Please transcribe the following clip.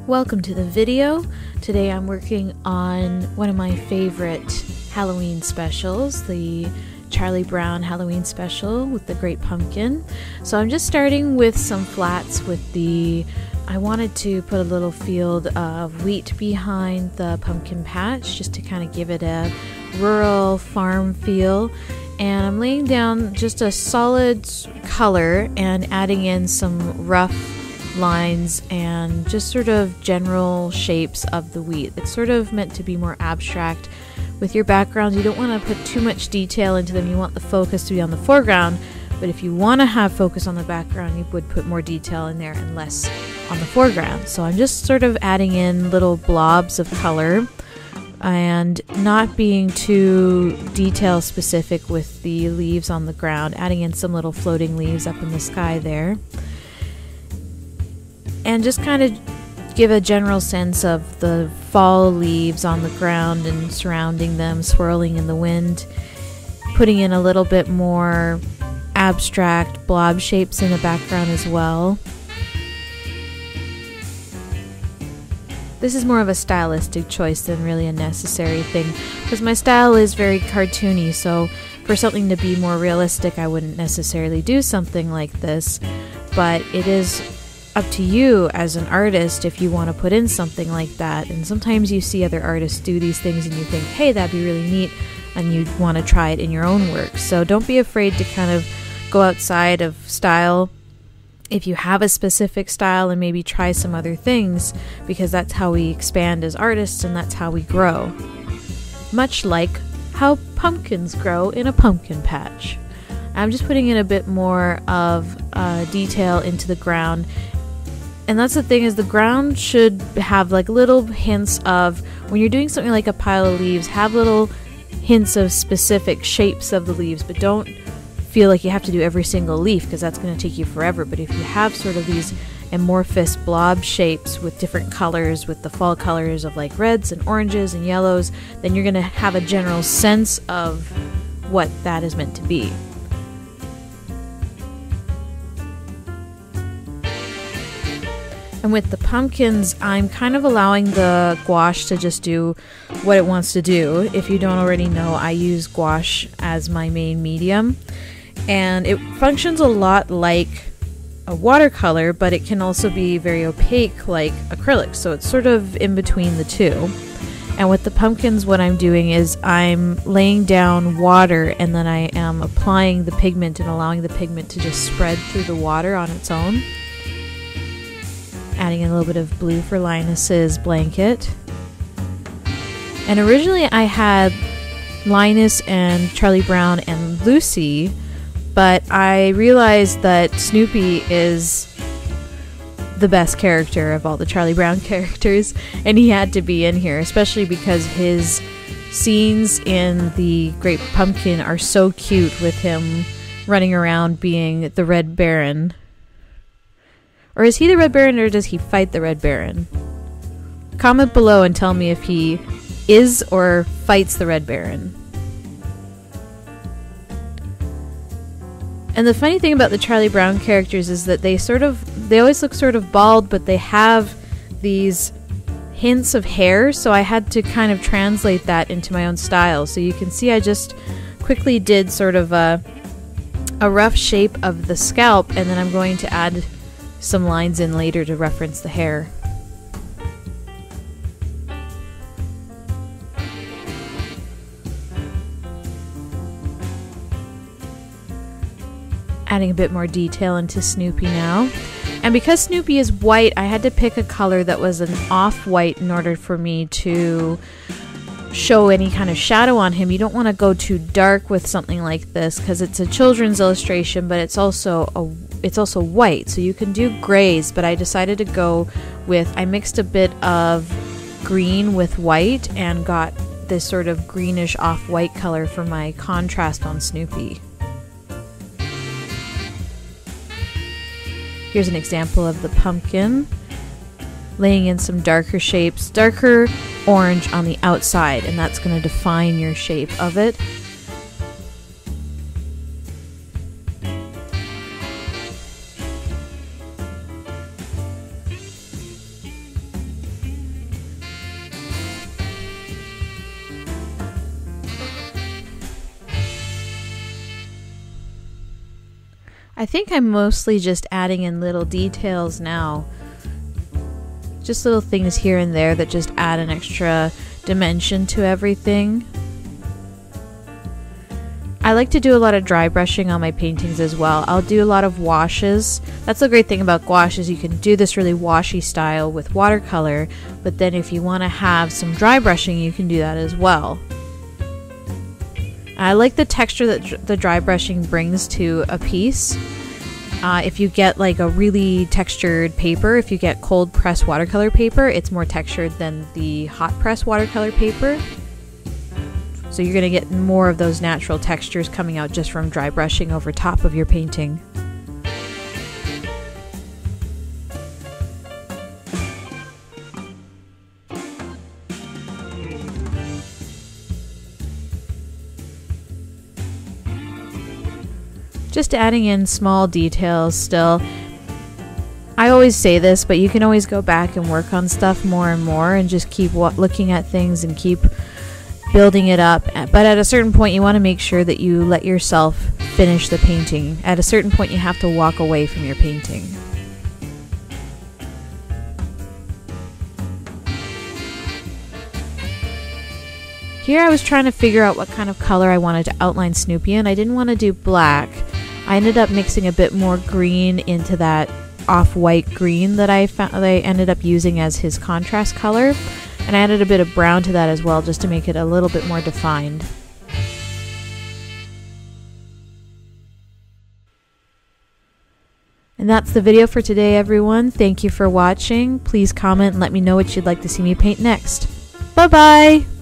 Welcome to the video. Today I'm working on one of my favorite Halloween specials, the Charlie Brown Halloween special with the Great Pumpkin. So I'm just starting with some flats with I wanted to put a little field of wheat behind the pumpkin patch just to kind of give it a rural farm feel. And I'm laying down just a solid color and adding in some rough lines and just sort of general shapes of the wheat. It's sort of meant to be more abstract. With your backgrounds, you don't want to put too much detail into them. You want the focus to be on the foreground, but if you want to have focus on the background, you would put more detail in there and less on the foreground. So I'm just sort of adding in little blobs of color and not being too detail specific with the leaves on the ground, adding in some little floating leaves up in the sky there. And just kind of give a general sense of the fall leaves on the ground and surrounding them, swirling in the wind. Putting in a little bit more abstract blob shapes in the background as well. This is more of a stylistic choice than really a necessary thing, because my style is very cartoony, so for something to be more realistic I wouldn't necessarily do something like this, but it is up to you as an artist if you want to put in something like that. And sometimes you see other artists do these things and you think, hey, that'd be really neat, and you want to try it in your own work. So don't be afraid to kind of go outside of style if you have a specific style and maybe try some other things, because that's how we expand as artists and that's how we grow. Much like how pumpkins grow in a pumpkin patch. I'm just putting in a bit more of detail into the ground. And that's the thing, is the ground should have like little hints of, when you're doing something like a pile of leaves, have little hints of specific shapes of the leaves, but don't feel like you have to do every single leaf, because that's going to take you forever. But if you have sort of these amorphous blob shapes with different colors, with the fall colors of like reds and oranges and yellows, then you're going to have a general sense of what that is meant to be. And with the pumpkins, I'm kind of allowing the gouache to just do what it wants to do. If you don't already know, I use gouache as my main medium. And it functions a lot like a watercolor, but it can also be very opaque like acrylic. So it's sort of in between the two. And with the pumpkins, what I'm doing is I'm laying down water, and then I am applying the pigment and allowing the pigment to just spread through the water on its own. Adding in a little bit of blue for Linus's blanket. And originally I had Linus and Charlie Brown and Lucy, but I realized that Snoopy is the best character of all the Charlie Brown characters, and he had to be in here, especially because his scenes in the Great Pumpkin are so cute, with him running around being the Red Baron. Or is he the Red Baron, or does he fight the Red Baron? Comment below and tell me if he is or fights the Red Baron. And the funny thing about the Charlie Brown characters is that they always look sort of bald, but they have these hints of hair, so I had to kind of translate that into my own style. So you can see I just quickly did sort of a rough shape of the scalp, and then I'm going to add some lines in later to reference the hair. Adding a bit more detail into Snoopy now. And because Snoopy is white, I had to pick a color that was an off-white in order for me to show any kind of shadow on him. You don't want to go too dark with something like this, because it's a children's illustration, but it's also white, so you can do grays, but I decided to go with, I mixed a bit of green with white and got this sort of greenish off-white color for my contrast on Snoopy. Here's an example of the pumpkin, laying in some darker shapes, darker orange on the outside, and that's going to define your shape of it. I think I'm mostly just adding in little details now. Just little things here and there that just add an extra dimension to everything. I like to do a lot of dry brushing on my paintings as well. I'll do a lot of washes. That's the great thing about gouache, is you can do this really washy style with watercolor, but then if you want to have some dry brushing, you can do that as well. I like the texture that the dry brushing brings to a piece. If you get like a really textured paper, if you get cold press watercolor paper, it's more textured than the hot press watercolor paper. So you're going to get more of those natural textures coming out just from dry brushing over top of your painting. Just adding in small details still. I always say this, but you can always go back and work on stuff more and more and just keep looking at things and keep building it up. But at a certain point you want to make sure that you let yourself finish the painting. At a certain point you have to walk away from your painting. Here I was trying to figure out what kind of color I wanted to outline Snoopy in. I didn't want to do black. I ended up mixing a bit more green into that off-white green that I ended up using as his contrast color. And I added a bit of brown to that as well, just to make it a little bit more defined. And that's the video for today, everyone. Thank you for watching. Please comment and let me know what you'd like to see me paint next. Bye-bye!